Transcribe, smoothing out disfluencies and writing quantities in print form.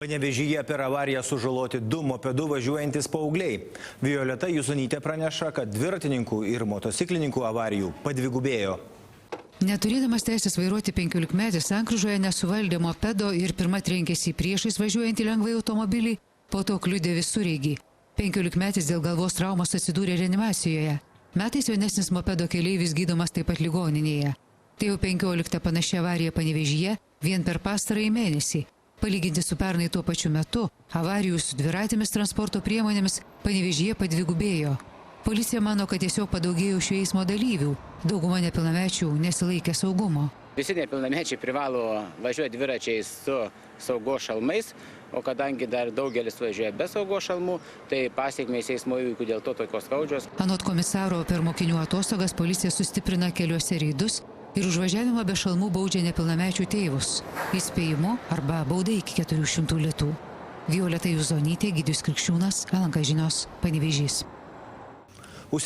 Panevėžyje per avariją sužaloti 2 mopedu važiuojantis paaugliai. Violeta Jusonytė praneša, kad dviratininkų ir motociklininkų avarijų padvigubėjo. Neturėdamas teisės vairuoti 15-metis sankryžoje nesuvaldė mopedo ir pirma trenkėsi į priešais važiuojantį lengvai automobilį, po to kliudė visureigį. 15-metis dėl galvos traumos atsidūrė reanimacijoje. Metais jaunesnis mopedo keleivis gydomas taip pat ligoninėje. Tai jau 15 panaši avarija Panevėžyje vien per pastarąjį mėnesį. Palyginti su pernai tuo pačiu metu, avarijų su dviratėmis transporto priemonėmis Panevėžyje padvigubėjo. Policija mano, kad tiesiog padaugėjo šių eismo dalyvių. Dauguma nepilnamečių nesilaikė saugumo. Visi nepilnamečiai privalo važiuoti dviračiais su saugos šalmais, o kadangi dar daugelis važiuoja be saugos šalmų, tai pasekmės eismo įvykių dėl to tokios skaudžios. Anot komisaro, per mokinių atostogas policija sustiprina keliuose reidus ir už važiavimą be šalmų baudžia nepilnamečių tėvus. Įspėjimu arba bauda iki 400 litų. Violeta Jusonytė, Egidijus Krikščiūnas, LNK žinios, Panevėžys.